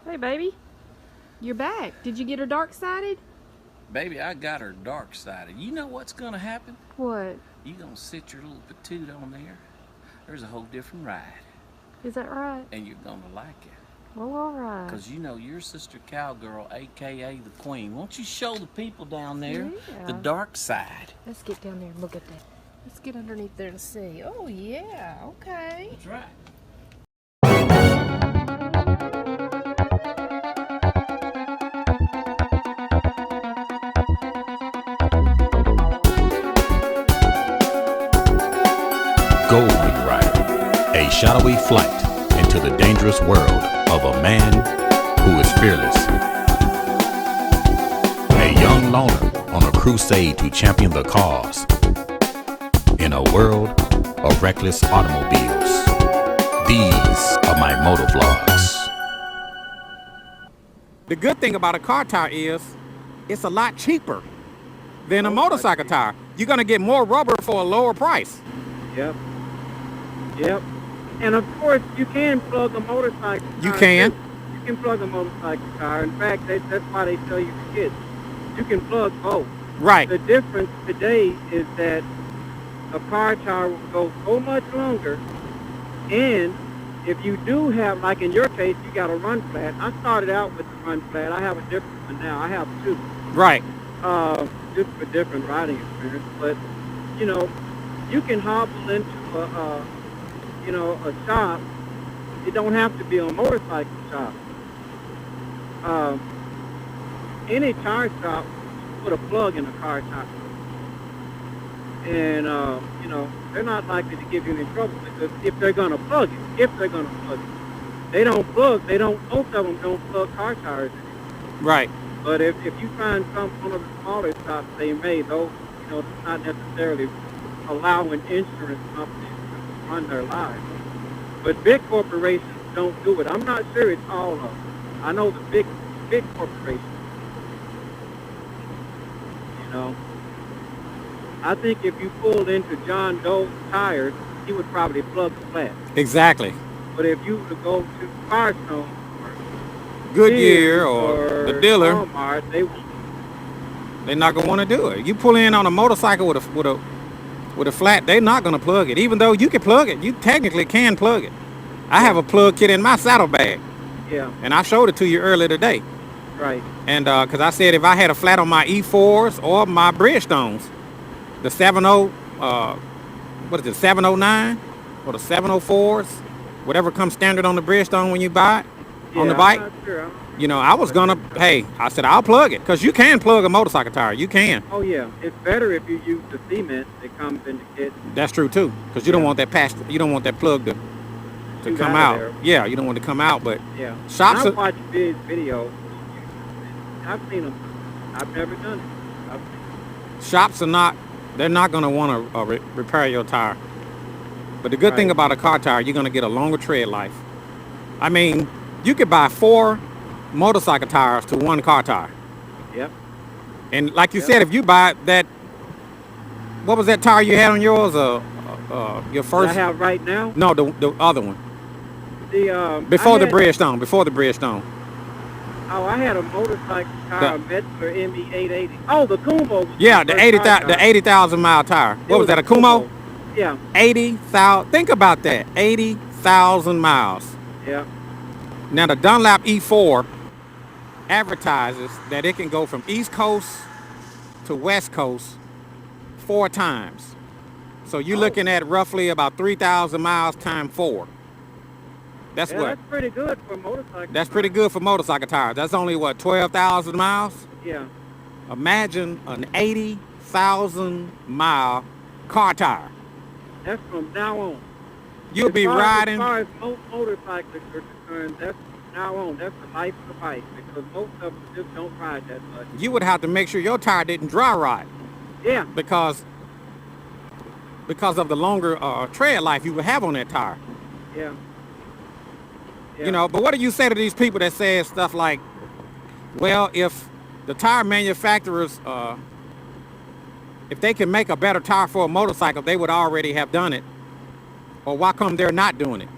Hey, baby. You're back. Did you get her dark-sided? Baby, I got her dark-sided. You know what's gonna happen? What? You gonna sit your little patoot on there. There's a whole different ride. Is that right? And you're gonna like it. Well, all right. Because you know your sister Cowgirl, a.k.a. the Queen. Won't you show the people down there the dark side? Let's get down there and look at that. Let's get underneath there and see. Oh, yeah. Okay. That's right. Goldwing Rider, a shadowy flight into the dangerous world of a man who is fearless. A young loner on a crusade to champion the cause in a world of reckless automobiles. These are my motovlogs. The good thing about a car tire is it's a lot cheaper than a motorcycle tire. You're going to get more rubber for a lower price. Yep. Yep. And of course, you can plug a motorcycle tire. You can. Too. You can plug a motorcycle tire. In fact, that's why they tell you to get. You can plug both. Right. The difference today is that a car tire will go so much longer, and if you do have, like in your case, you got a run flat. I started out with the run flat. I have a different one now. I have two. Right. Just for different riding experience. But, you know, you can hobble into a shop. It don't have to be a motorcycle shop. Any tire shop put a plug in a car tire. And, they're not likely to give you any trouble because if they're going to plug it, most of them don't plug car tires anymore. Right. But if you find one of the smaller shops they made, those, not necessarily allowing insurance companies to run their lives. But big corporations don't do it. I'm not sure it's all of them. I know the big corporations. I think if you pulled into John Doe's tires, he would probably plug the flat. Exactly. But if you were to go to Firestone or Goodyear or the dealer, Walmart, they're not gonna want to do it. You pull in on a motorcycle with a flat, they're not gonna plug it. Even though you can plug it, you technically can plug it. I have a plug kit in my saddlebag. Yeah. And I showed it to you earlier today. Right. And because I said if I had a flat on my E4s or my Bridgestones, the 70, 709 or the 704s, whatever comes standard on the Bridgestone when you buy it on the bike. I'm not sure. I was gonna, I said I'll plug it because you can plug a motorcycle tire. You can. Oh yeah, it's better if you use the cement that comes in the kit. That's true too, because you don't want that you don't want that plug to come out. There. Yeah, you don't want it to come out, but yeah. shops. I've watched big videos. I've seen them. I've never done it. Shops are not. They're not gonna want to repair your tire. But the good thing about a car tire, you're gonna get a longer tread life. I mean, you could buy 4 motorcycle tires to 1 car tire. Yep. And like you said, if you buy that, what was that tire you had on yours? Your first? That I have right now? No, the other one. Before the Bridgestone. Oh, I had a motorcycle tire, a Metzler ME880. Oh, the Kumo. Yeah, the 80,000 mile tire. What was that? A Kumo? Yeah. 80,000. Think about that. 80,000 miles. Yeah. Now the Dunlop E4 advertises that it can go from East Coast to West Coast 4 times. So you're looking at roughly about 3,000 miles times 4. That's what? That's pretty good for a motorcycle. That's pretty good for motorcycle tires. That's only 12,000 miles? Yeah. Imagine an 80,000 mile car tire. That's from now on. You'll be riding. As far as most motorcyclists are concerned, that's from now on. That's the life of the bike because most of them just don't ride that much. You would have to make sure your tire didn't dry rot. Yeah. Because of the longer tread life you would have on that tire. Yeah. Yeah. But what do you say to these people that say stuff like, well, if the tire manufacturers, if they can make a better tire for a motorcycle, they would already have done it. Or why come they're not doing it?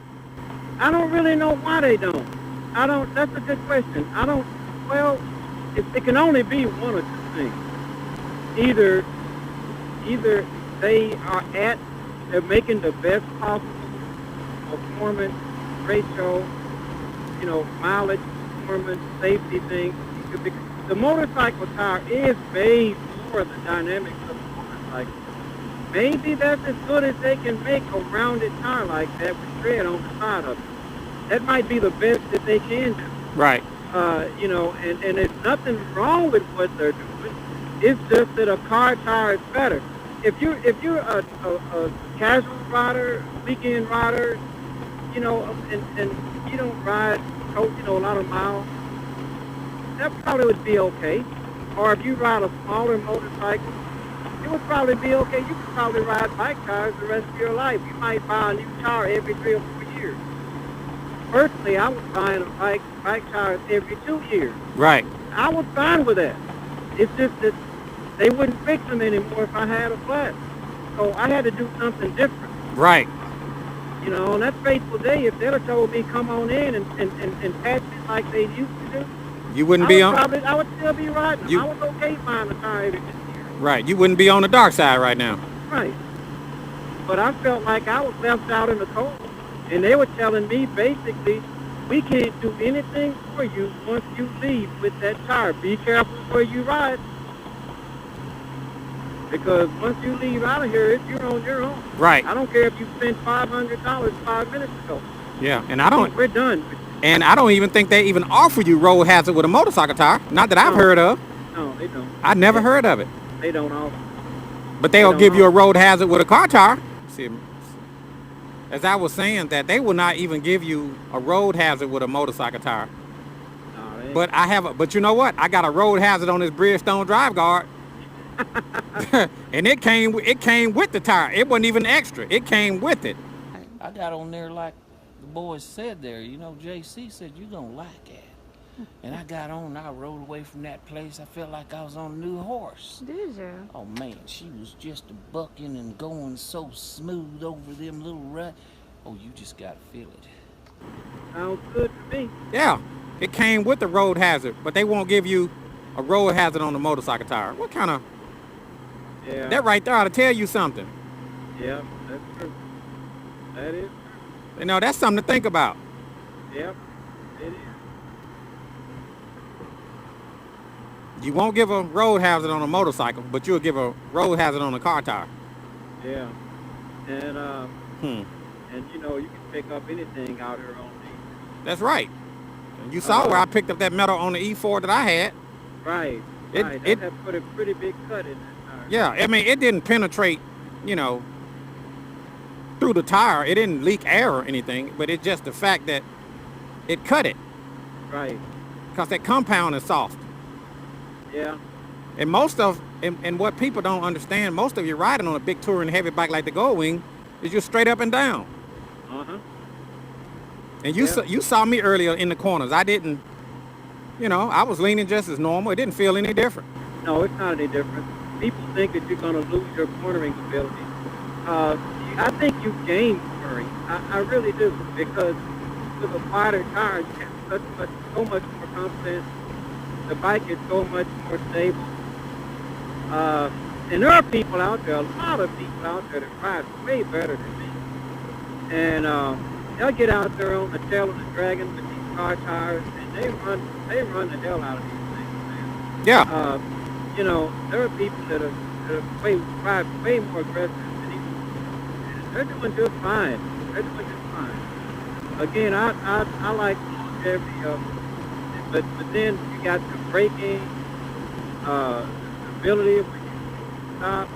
I don't really know why they don't. I don't. That's a good question. I don't. Well, it can only be one or two things. Either they're making the best possible performance ratio, mileage, performance, safety thing. The motorcycle tire is made for the dynamics of the motorcycle. Maybe that's as good as they can make a rounded tire like that with tread on the side of it. That might be the best that they can do. Right. And there's nothing wrong with what they're doing. It's just that a car tire is better. If you're a casual rider, weekend rider, and you don't ride, a lot of miles, that probably would be okay. Or if you ride a smaller motorcycle, it would probably be okay. You could probably ride bike tires the rest of your life. You might buy a new tire every 3 or 4 years. Personally, I was buying a bike tires every 2 years. Right. I was fine with that. It's just that they wouldn't fix them anymore if I had a flat. So I had to do something different. Right. On that fateful day, if they'd have told me come on in and patch it like they used to do, You wouldn't be on. I would still be riding. I was okay buying a tire every 2 years. Right. You wouldn't be on the dark side right now. Right. But I felt like I was left out in the cold. And they were telling me, basically, we can't do anything for you once you leave with that tire. Be careful where you ride. Because once you leave out of here, you're on your own. Right. I don't care if you spent $500 5 minutes ago. Yeah. And I don't. We're done. And I don't even think they even offer you road hazard with a motorcycle tire. Not that I've heard of. No, they don't. I never heard of it. They don't offer. But they'll give you a road hazard with a car tire. See, as I was saying, that they will not even give you a road hazard with a motorcycle tire. No, But you know what? I got a road hazard on this Bridgestone drive guard. And it came with the tire. It wasn't even extra. It came with it. I got on there like the boys said there. JC said, you're going to like it. And I got on, I rode away from that place. I felt like I was on a new horse. Did you? Oh, man, she was just bucking and going so smooth over them little ruts. Oh, you just got to feel it. Sounds good to me. Yeah, it came with the road hazard, but they won't give you a road hazard on the motorcycle tire. What kind of... Yeah. That right there ought to tell you something. Yeah, that's true. That is true. That's something to think about. Yep, it is. You won't give a road hazard on a motorcycle, but you'll give a road hazard on a car tire. Yeah. And, and you can pick up anything out here on these. That's right. And you saw where I picked up that metal on the E4 that I had. Right. It That put a pretty big cut in that tire. Yeah, I mean, it didn't penetrate, through the tire. It didn't leak air or anything, but it's just the fact that it cut it. Right. Because that compound is soft. Yeah. And and what people don't understand, most of you riding on a big touring heavy bike like the Goldwing is just straight up and down. Uh-huh. And you saw me earlier in the corners. I didn't, I was leaning just as normal. It didn't feel any different. No, it's not any different. People think that you're going to lose your cornering ability. I think you gain cornering. I really do, because with a wider tire, you have so much more confidence. The bike is so much more stable. And there are people out there, a lot of people out there that ride way better than me. And they'll get out there on the tail of the dragon with these car tires, and they run the hell out of these things, man. Yeah. There are people that are ride way more aggressive than even. They're doing just fine. Again, I like longevity of it. But then you got the braking, the stability when you stop.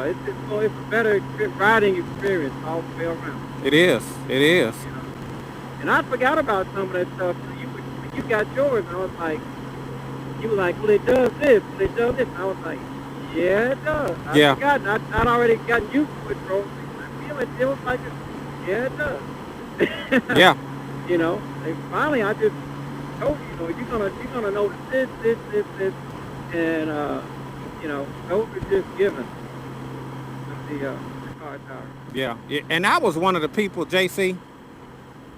It's a better riding experience all the way around. It is. And I forgot about some of that stuff. When you got yours, and I was like, you were like, well, it does this, And I was like, yeah, it does. I forgot. I'd already gotten used to it, bro. I feel it was like, yeah, it does. Yeah. And finally I just told you, you're gonna notice this, and those are just given with the car tire. Yeah. And I was one of the people, JC.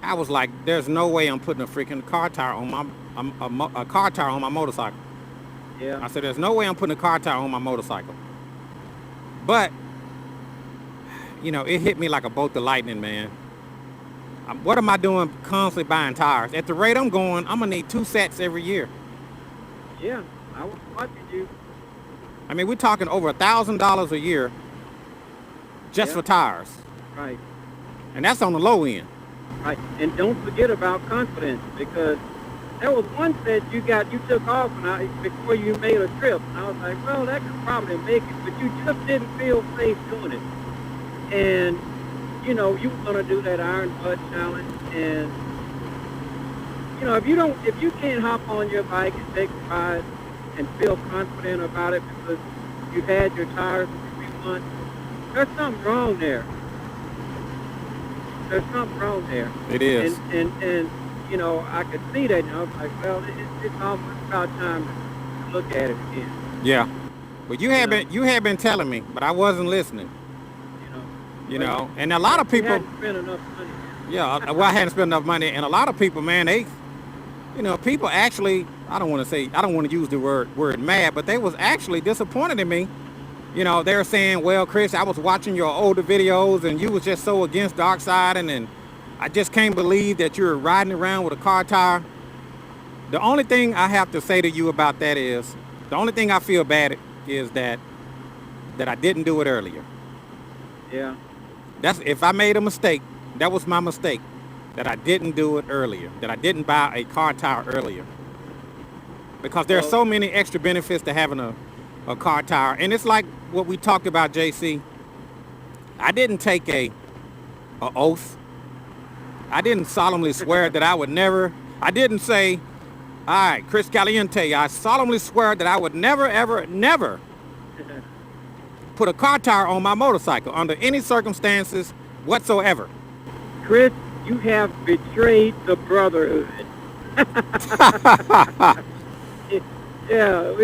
I was like, there's no way I'm putting a freaking car tire on a car tire on my motorcycle. Yeah. I said, there's no way I'm putting a car tire on my motorcycle. But, you know, it hit me like a bolt of lightning, man. What am I doing constantly buying tires? At the rate I'm going, I'm going to need 2 sets every year. Yeah, I was watching you. I mean, we're talking over $1,000 a year just for tires. Right. And that's on the low end. Right. And don't forget about confidence, because there was one set you took off before you made a trip. And I was like, well, that could probably make it, but you just didn't feel safe doing it. And, you know, you were going to do that Iron Bud challenge. And, you know, if you can't hop on your bike and take a ride and feel confident about it because you had your tires for 3 months, there's something wrong there. There's something wrong there. It is. And you know, I could see that, and I was like, well, it's almost about time to look at it again. Yeah. Well, you had been telling me, but I wasn't listening. You know, and a lot of people. You hadn't spent enough money. Yeah, well, I hadn't spent enough money, and a lot of people, man, people actually, I don't want to use the word mad, but they was actually disappointed in me. You know, they're saying, well, Chris, I was watching your older videos, and you was just so against dark siding, and I just can't believe that you're riding around with a car tire. The only thing I have to say to you about that is, the only thing I feel bad is that I didn't do it earlier. Yeah. That's, if I made a mistake, that was my mistake, that I didn't do it earlier, that I didn't buy a car tire earlier. Because there are so many extra benefits to having a car tire. And it's like what we talked about, JC. I didn't take a oath. I didn't solemnly swear that I would never, I didn't say, all right, Chris Caliente, I solemnly swear that I would never, ever, never put a car tire on my motorcycle under any circumstances whatsoever. Chris, you have betrayed the brotherhood. Yeah,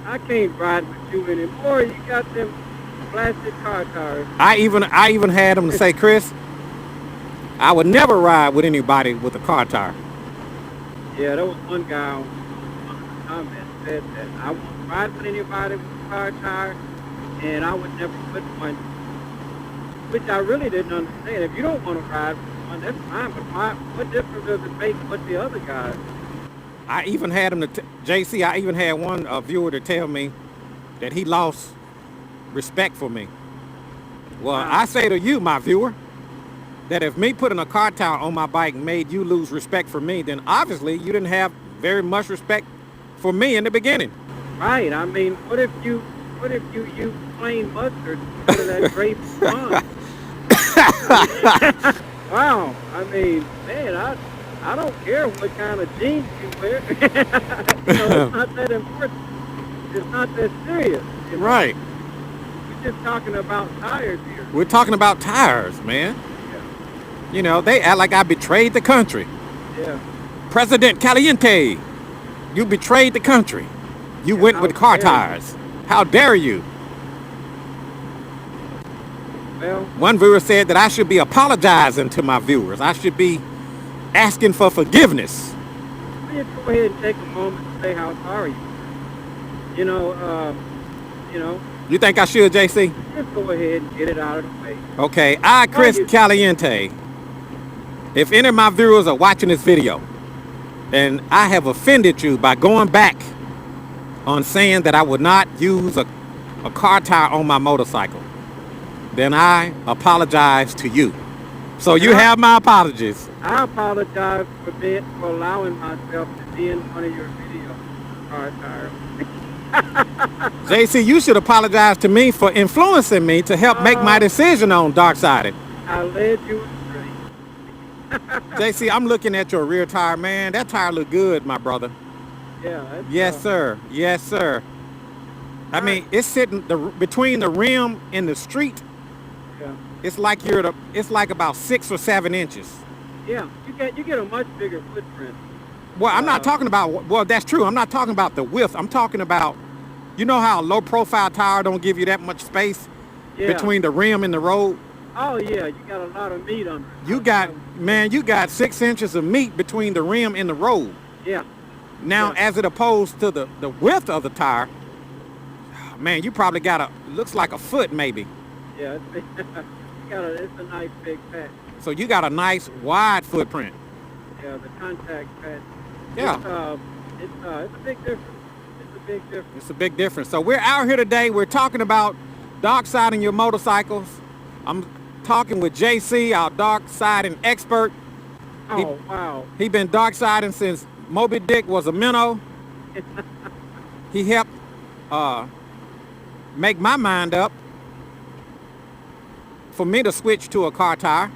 I can't ride with you anymore. You got them plastic car tires. I even had him to say, Chris, I would never ride with anybody with a car tire. Yeah, there was one guy on the comment said that I won't ride with anybody with a car tire, and I would never put one, which I really didn't understand. If you don't want to ride with one, that's fine, but what difference does it make what the other guys? I even had him JC, I even had one viewer to tell me that he lost respect for me. Well, I say to you, my viewer, that if me putting a car tire on my bike made you lose respect for me, then obviously you didn't have very much respect for me in the beginning. Right. I mean, what if you use plain mustard instead of that grape wine? Wow. I mean, man, I don't care what kind of jeans you wear. It's not that important. It's not that serious. Right. We're just talking about tires here. We're talking about tires, man. You know, they act like I betrayed the country. Yeah. President Caliente, you betrayed the country. You went with car tires. How dare you? Well, one viewer said that I should be apologizing to my viewers. I should be asking for forgiveness. Just go ahead and take a moment to say how sorry you are. You know. You think I should, JC? Just go ahead and get it out of the way. Okay, I, Chris Caliente, if any of my viewers are watching this video and I have offended you by going back on saying that I would not use a car tire on my motorcycle, then I apologize to you. So you have my apologies. I apologize for allowing myself to be in one of your videos, car tire. JC, you should apologize to me for influencing me to help make my decision on dark-sided. I led you astray. JC, I'm looking at your rear tire, man. That tire look good, my brother. Yeah. Yes, sir. Yes, sir. I mean, it's sitting between the rim and the street. Yeah. It's like it's like about 6 or 7 inches. Yeah, you get a much bigger footprint. Well, I'm not talking about, well, that's true. I'm not talking about the width. I'm talking about, you know how a low profile tire don't give you that much space between the rim and the road? Oh yeah, you got a lot of meat on it. You got, man, you got 6 inches of meat between the rim and the road. Yeah. Now, Yeah. as it opposed to the width of the tire, man, you probably got looks like a foot maybe. Yeah, it's a nice big patch. So you got a nice wide footprint. Yeah, the contact patch. Yeah. It's a big difference. It's a big difference. It's a big difference. So we're out here today. We're talking about dark siding your motorcycles. I'm talking with JC, our dark siding expert. Oh, wow. He been dark siding since Moby Dick was a minnow. He helped make my mind up for me to switch to a car tire.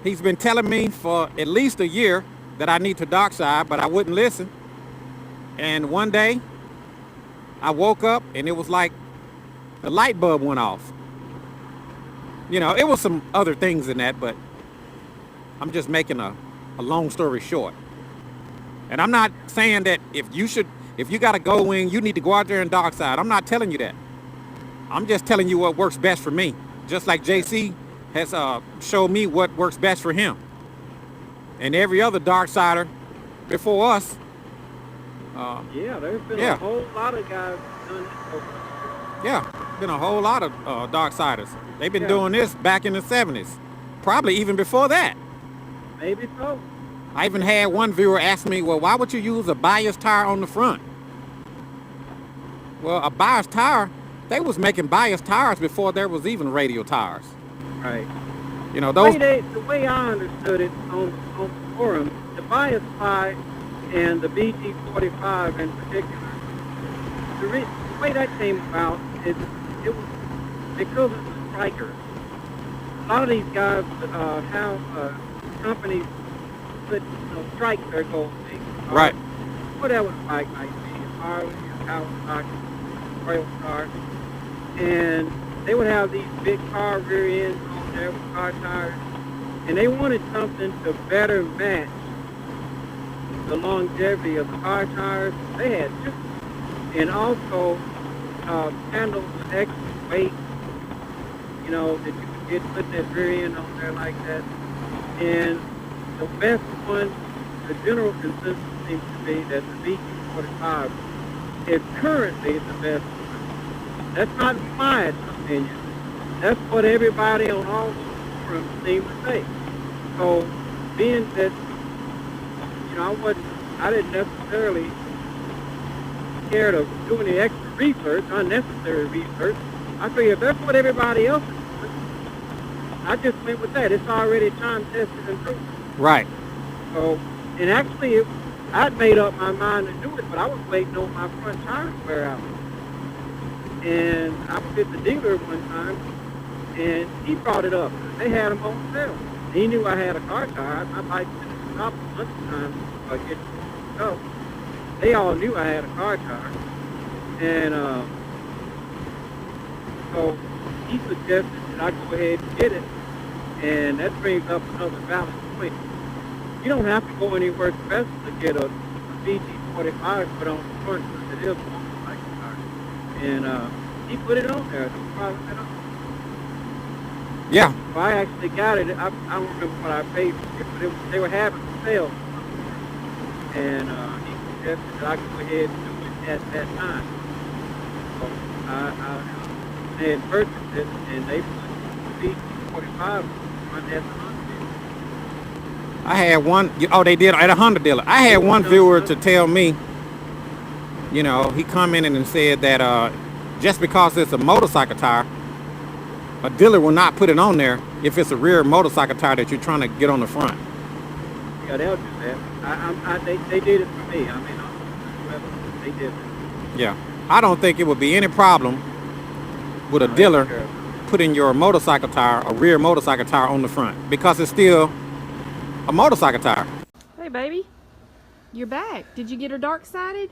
He's been telling me for at least a year that I need to dark side, but I wouldn't listen. And one day I woke up and it was like the light bulb went off. You know, it was some other things in that, but I'm just making a long story short. And I'm not saying that if you got a Goldwing, you need to go out there and dark side. I'm not telling you that. I'm just telling you what works best for me. Just like JC has showed me what works best for him. And every other dark sider before us. Yeah, there's been Yeah. a whole lot of guys doing it. Yeah, been a whole lot of dark siders. They've been Yeah. doing this back in the 70s. Probably even before that. Maybe so. I even had one viewer ask me, well, why would you use a bias tire on the front? Well, a bias tire, they was making bias tires before there was even radial tires. Right. You know, those. The way I understood it on the forum, the bias pie and the BG45 in particular, the way that came about is it was because of the strikers. A lot of these guys have companies that strike their Goldwing. Right. Whatever the bike might be, Harley, Kawasaki, rail car, and they would have these big car rear ends on there with car tires, and they wanted something to better match the longevity of the car tires. They had two, and also handle the extra weight, that you could get putting that rear end on there like that. And the best one, the general consensus seems to be that the BG45 is currently the best one. That's not my opinion. That's what everybody on all forums seems to say. So, being that, I didn't necessarily care to do any extra research, unnecessary research. I figured that's what everybody else is doing. I just went with that. It's already time tested and proven. Right. So, and actually, I'd made up my mind to do it, but I was waiting on my front tires to wear out. And I was at the dealer one time, and he brought it up. They had them on sale. He knew I had a car tire. My bike was in the shop a bunch of times before I get to go. They all knew I had a car tire. And so he suggested that I go ahead and get it. And that brings up another valid point. You don't have to go anywhere special to get a BG45 put on the front because it is a motorcycle tire. And he put it on there. No problem at all. Yeah. So I actually got it. I don't remember what I paid for it, but they were having a sale. And he suggested that I go ahead and do it at that time. So they had purchased it, and they put the BG45 on that Honda. I had one, they did at a Honda dealer. I had one viewer to tell me, he commented and said that just because it's a motorcycle tire, a dealer will not put it on there if it's a rear motorcycle tire that you're trying to get on the front. Yeah, they'll do that. They did it for me. I mean, they did it. Yeah. I don't think it would be any problem with a dealer putting your motorcycle tire, a rear motorcycle tire on the front, because it's still a motorcycle tire. Hey, baby. You're back. Did you get her dark-sided?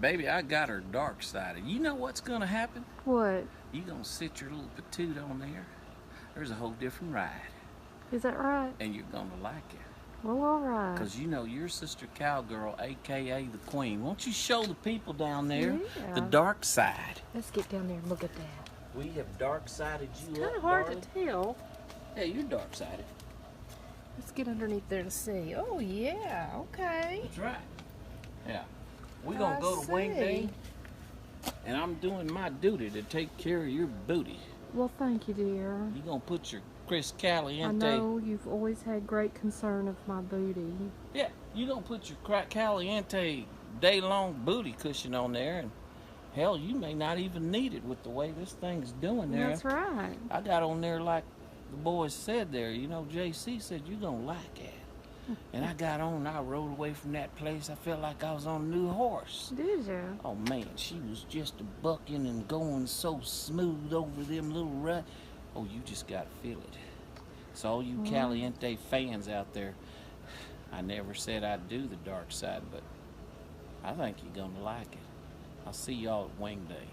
Baby, I got her dark sided. You know what's gonna happen? What? You gonna sit your little patoot on there. There's a whole different ride. Is that right? And you're gonna like it. Well, all right. Because your sister Cowgirl, a.k.a. the Queen. Won't you show the people down there the Yeah. dark side? Let's get down there and look at that. We have dark-sided you It's kind up, of hard darling. to tell. Hey, you're dark-sided. Let's get underneath there to see. Oh, yeah. Okay. That's right. Yeah. We're gonna I go to Wing see. Day, and I'm doing my duty to take care of your booty. Well, thank you, dear. You gonna put your Chris I Caliente. know you've always had great concern of my booty. Yeah, you gonna put your crack Caliente day-long booty cushion on there, and hell, you may not even need it with the way this thing's doing there. That's right. I got on there like the boys said there. You know, JC said you gonna like it. And I got on, I rode away from that place. I felt like I was on a new horse. Did you? Oh man, she was just a bucking and going so smooth over them little rut. Oh, you just gotta feel it. So all you Caliente fans out there, I never said I'd do the dark side, but I think you're gonna like it. I'll see y'all at Wing Day.